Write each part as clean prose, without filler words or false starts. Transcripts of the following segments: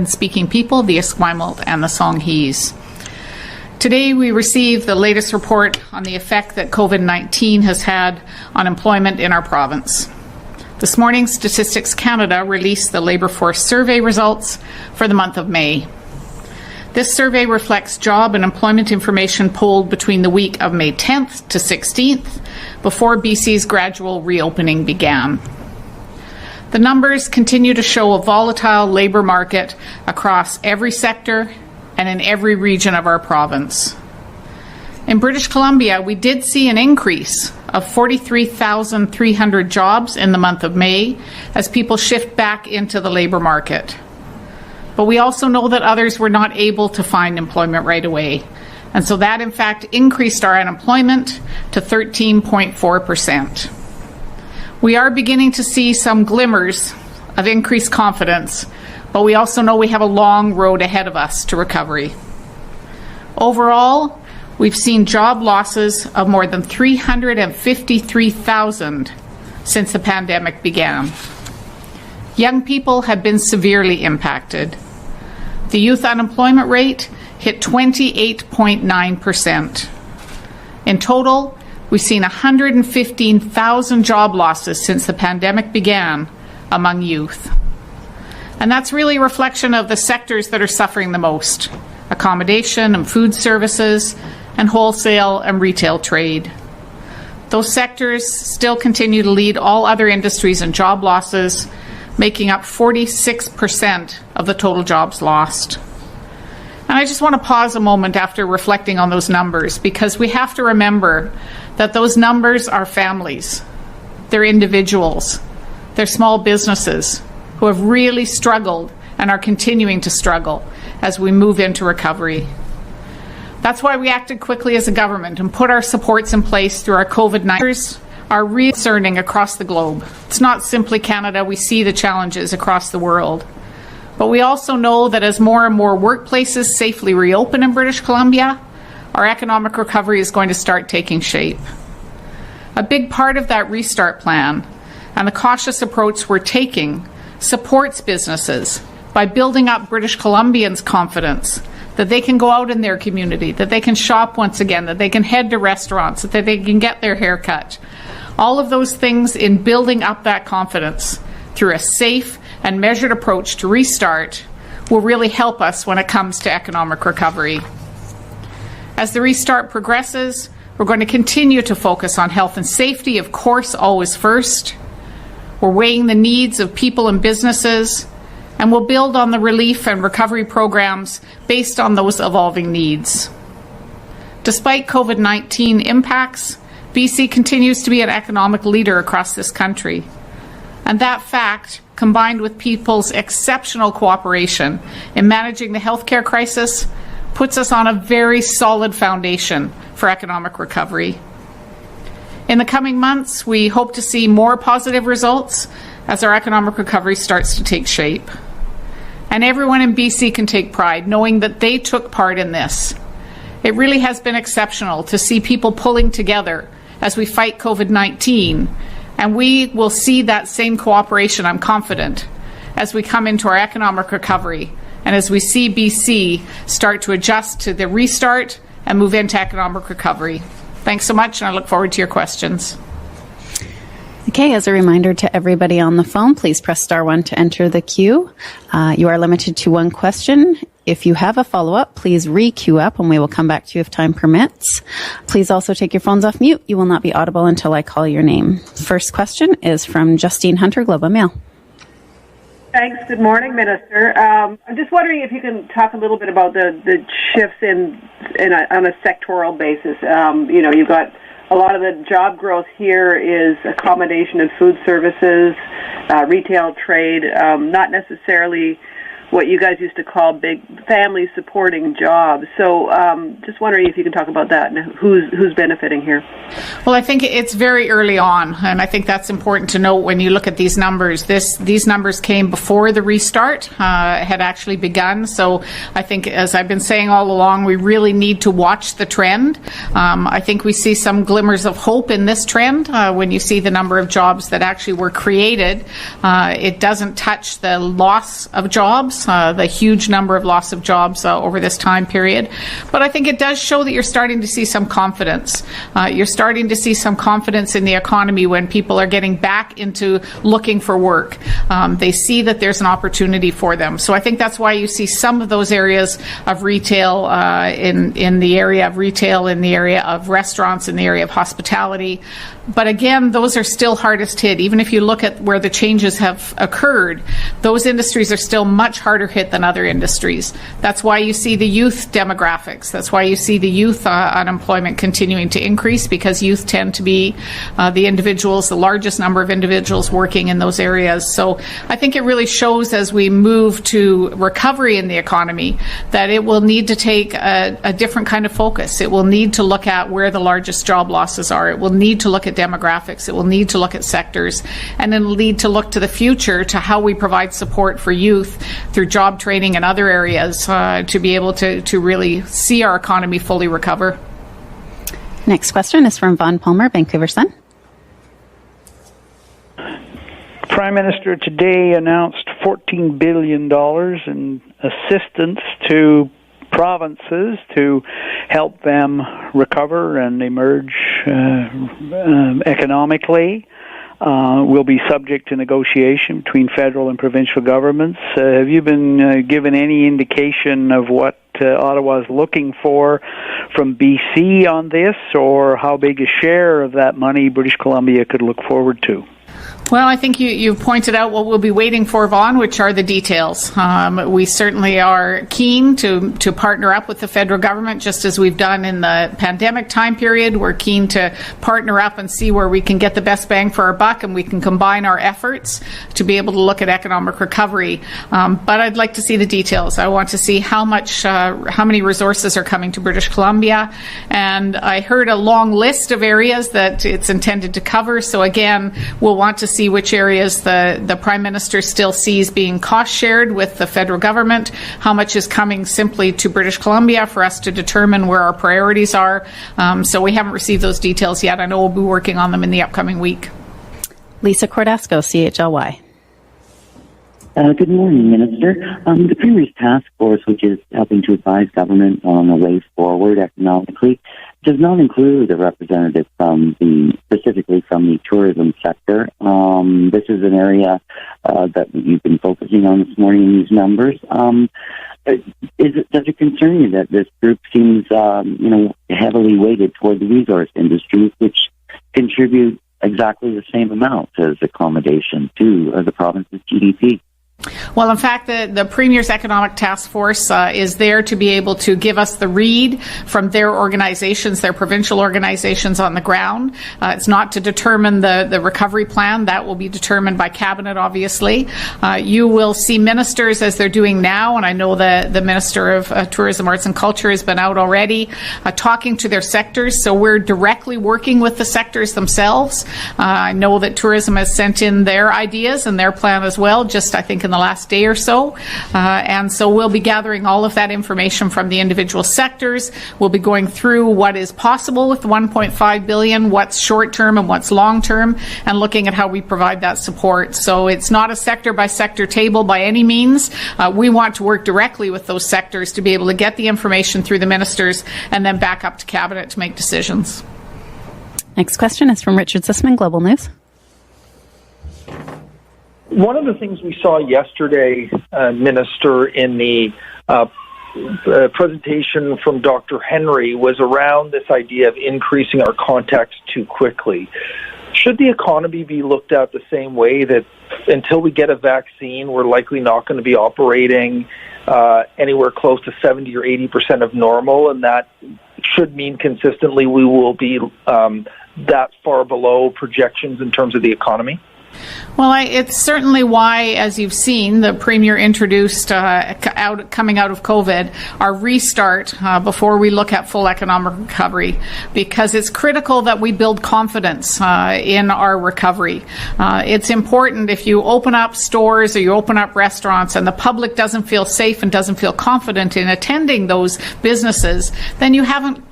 Speaking people, the Esquimalt and the Songhees. Today we received the latest report on the effect that COVID-19 has had on employment in our province. This morning, Statistics Canada released the Labour Force Survey results for the month of May. This survey reflects job and employment information polled between the week of May 10th to 16th, before BC's gradual reopening began. The numbers continue to show a volatile labour market across every sector and in every region of our province. In British Columbia, we did see an increase of 43,300 jobs in the month of May as people shift back into the labour market. But we also know that others were not able to find employment right away. And so that, in fact, increased our unemployment to 13.4%. We are beginning to see some glimmers of increased confidence, but we also know we have a long road ahead of us to recovery. Overall, we've seen job losses of more than 353,000 since the pandemic began. Young people have been severely impacted. The youth unemployment rate hit 28.9%. In total, we've seen 115,000 job losses since the pandemic began among youth. And that's really a reflection of the sectors that are suffering the most: accommodation and food services, and wholesale and retail trade. Those sectors still continue to lead all other industries in job losses, making up 46% of the total jobs lost. And I just want to pause a moment after reflecting on those numbers, because we have to remember that those numbers are families, they're individuals, they're small businesses who have really struggled and are continuing to struggle as we move into recovery. That's why we acted quickly as a government and put our supports in place through our COVID-19 are really concerning across the globe. It's not simply Canada, we see the challenges across the world. But we also know that as more and more workplaces safely reopen in British Columbia, our economic recovery is going to start taking shape. A big part of that restart plan and the cautious approach we're taking supports businesses by building up British Columbians' confidence that they can go out in their community, that they can shop once again, that they can head to restaurants, that they can get their hair cut. All of those things in building up that confidence through a safe and measured approach to restart will really help us when it comes to economic recovery. As the restart progresses, we're going to continue to focus on health and safety, of course, always first. We're weighing the needs of people and businesses, and we'll build on the relief and recovery programs based on those evolving needs. Despite COVID-19 impacts, BC continues to be an economic leader across this country. And that fact, combined with people's exceptional cooperation in managing the healthcare crisis, puts us on a very solid foundation for economic recovery. In the coming months, we hope to see more positive results as our economic recovery starts to take shape. And everyone in BC can take pride knowing that they took part in this. It really has been exceptional to see people pulling together as we fight COVID-19, and we will see that same cooperation, I'm confident, as we come into our economic recovery and as we see BC start to adjust to the restart and move into economic recovery. Thanks so much, and I look forward to your questions. Okay, as a reminder to everybody on the phone, please press star 1 to enter the queue. You are limited to one question. If you have a follow-up, please re-queue up and we will come back to you if time permits. Please also take your phones off mute. You will not be audible until I call your name. First question is from Justine Hunter, Globe and Mail. Thanks. Good morning, Minister. I'm just wondering if you can talk a little bit about the shifts on a sectoral basis. You've got a lot of the job growth here is accommodation and food services, retail trade, not necessarily what you guys used to call big family supporting jobs. So just wondering if you can talk about that and who's benefiting here. Well, I think it's very early on, and I think that's important to note when you look at these numbers. These numbers came before the restart had actually begun. So I think, as I've been saying all along, we really need to watch the trend. I think we see some glimmers of hope in this trend when you see the number of jobs that actually were created. It doesn't touch the loss of jobs. jobs, the huge number of loss of jobs over this time period. But I think it does show that you're starting to see some confidence. You're starting to see some confidence in the economy when people are getting back into looking for work. They see that there's an opportunity for them. So I think that's why you see some of those areas of retail in the area of retail, in the area of restaurants, in the area of hospitality. But again, those are still hardest hit. Even if you look at where the changes have occurred, those industries are still much harder hit than other industries. That's why you see the youth demographics. That's why you see the youth unemployment continuing to increase, because youth tend to be the individuals, the largest number of individuals working in those areas. So I think it really shows as we move to recovery in the economy that it will need to take a different kind of focus. It will need to look at where the largest job losses are. It will need to look at demographics. It will need to look at sectors, and then need to look to the future to how we provide support for youth through job training and other areas to be able to really see our economy fully recover. Next question is from Vaughn Palmer, Vancouver Sun. Prime Minister today announced $14 billion in assistance to provinces to help them recover and emerge economically. Will be subject to negotiation between federal and provincial governments. Have you been given any indication of what Ottawa is looking for from BC on this, or how big a share of that money British Columbia could look forward to? Well, I think you've pointed out what we'll be waiting for, Vaughn, which are the details. We certainly are keen to partner up with the federal government, just as we've done in the pandemic time period. We're keen to partner up and see where we can get the best bang for our buck, and we can combine our efforts to be able to look at economic recovery. But I'd like to see the details. I want to see how many resources are coming to British Columbia. And I heard a long list of areas that it's intended to cover. So again, we'll want to see which areas the Prime Minister still sees being cost shared with the federal government, how much is coming simply to British Columbia for us to determine where our priorities are. So we haven't received those details yet. I know we'll be working on them in the upcoming week. Lisa Cordasco, CHLY. Good morning, Minister. The Premier's task force, which is helping to advise government on the way forward economically, does not include a representative specifically from the tourism sector. This is an area that you've been focusing on this morning in these numbers. Does it concern you that this group seems, heavily weighted toward the resource industries, which contribute exactly the same amount as accommodation to the province's GDP? Well, in fact, the Premier's Economic Task Force is there to be able to give us the read from their organizations, their provincial organizations on the ground. It's not to determine the recovery plan. That will be determined by Cabinet, obviously. You will see ministers, as they're doing now, and I know the Minister of Tourism, Arts and Culture has been out already, talking to their sectors. So we're directly working with the sectors themselves. I know that tourism has sent in their ideas and their plan as well, just I think in the last day or so. And so we'll be gathering all of that information from the individual sectors. We'll be going through what is possible with the $1.5 billion, what's short-term and what's long-term, and looking at how we provide that support. So it's not a sector-by-sector table by any means. We want to work directly with those sectors to be able to get the information through the ministers and then back up to Cabinet to make decisions. Next question is from Richard Sussman, Global News. One of the things we saw yesterday, Minister, in the presentation from Dr. Henry was around this idea of increasing our contacts too quickly. Should the economy be looked at the same way, that until we get a vaccine, we're likely not going to be operating anywhere close to 70 or 80% of normal, and that should mean consistently we will be that far below projections in terms of the economy? Well, it's certainly why, as you've seen, the Premier introduced, coming out of COVID, our restart before we look at full economic recovery, because it's critical that we build confidence in our recovery. It's important if you open up stores or you open up restaurants and the public doesn't feel safe and doesn't feel confident in attending those businesses, then you haven't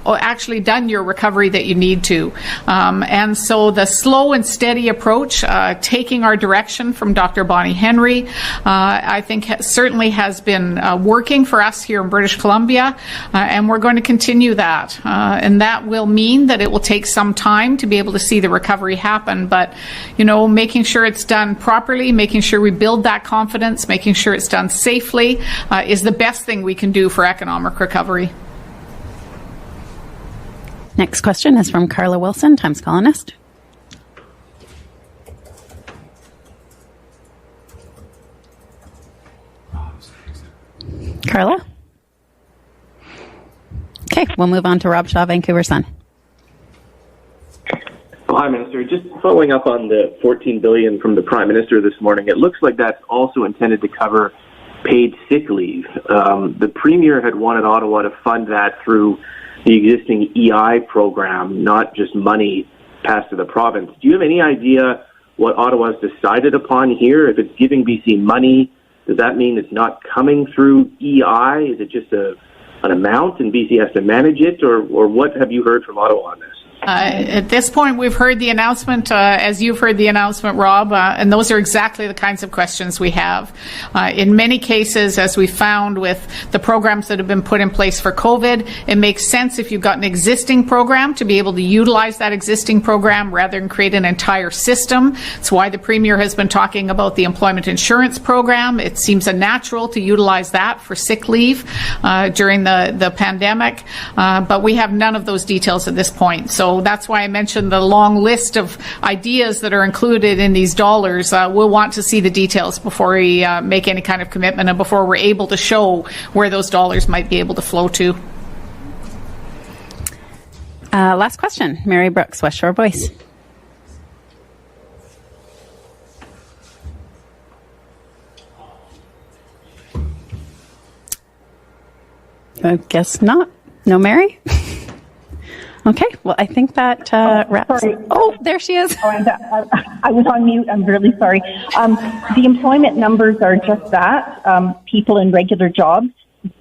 actually done your recovery that you need to. And so the slow and steady approach, taking our direction from Dr. Bonnie Henry, I think certainly has been working for us here in British Columbia, and we're going to continue that. And that will mean that it will take some time to be able to see the recovery happen, but, you know, making sure it's done properly, making sure we build that confidence, making sure it's done safely is the best thing we can do for economic recovery. Next question is from Carla Wilson, Times Colonist. Carla? Okay, we'll move on to Rob Shaw, Vancouver Sun. Oh, hi, Minister. Just following up on the $14 billion from the Prime Minister this morning, it looks like that's also intended to cover paid sick leave. The Premier had wanted Ottawa to fund that through the existing EI program, not just money passed to the province. Do you have any idea what Ottawa's decided upon here? If it's giving BC money, does that mean it's not coming through EI? Is it just an amount and BC has to manage it? Or what have you heard from Ottawa on this? At this point, we've heard the announcement, as you've heard the announcement, Rob, and those are exactly the kinds of questions we have. In many cases, as we found with the programs that have been put in place for COVID, it makes sense if you've got an existing program to be able to utilize that existing program rather than create an entire system. It's why the Premier has been talking about the employment insurance program. It seems unnatural to utilize that for sick leave during the pandemic, but we have none of those details at this point. So that's why I mentioned the long list of ideas that are included in these dollars. We'll want to see the details before we make any kind of commitment and before we're able to show where those dollars might be able to flow to. Last question, Mary Brooks, West Shore Voice. I guess not. No, Mary? Okay, well, I think that wraps. Sorry. Oh, there she is. Oh, I was on mute. I'm really sorry. The employment numbers are just that, people in regular jobs.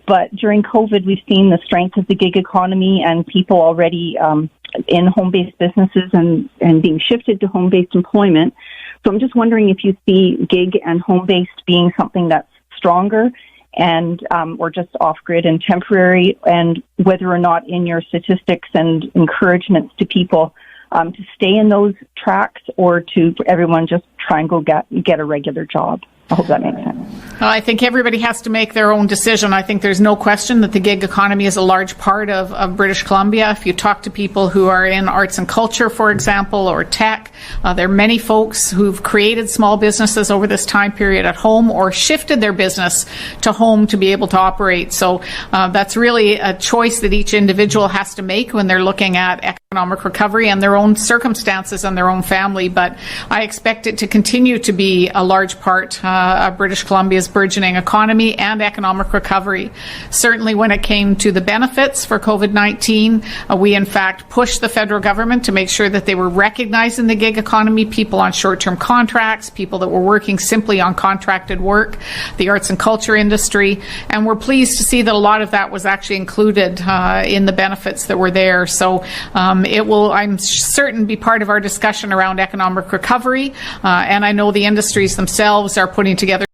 But during COVID, we've seen the strength of the gig economy and people already in home-based businesses and being shifted to home-based employment. So I'm just wondering if you see gig and home-based being something that's stronger and or just off-grid and temporary, and whether or not in your statistics and encouragements to people to stay in those tracks or to everyone just try and go get a regular job. I hope that makes sense. Well, I think everybody has to make their own decision. I think there's no question that the gig economy is a large part of British Columbia. If you talk to people who are in arts and culture, for example, or tech, there are many folks who've created small businesses over this time period at home or shifted their business to home to be able to operate. So that's really a choice that each individual has to make when they're looking at economic recovery and their own circumstances and their own family. But I expect it to continue to be a large part of British Columbia's burgeoning economy and economic recovery. Certainly when it came to the benefits for COVID-19, we in fact pushed the federal government to make sure that they were recognizing the gig economy, people on short-term contracts, people that were working simply on contracted work, the arts and culture industry, and we're pleased to see that a lot of that was actually included in the benefits that were there. So it will, I'm certain, be part of our discussion around economic recovery, and I know the industries themselves are putting together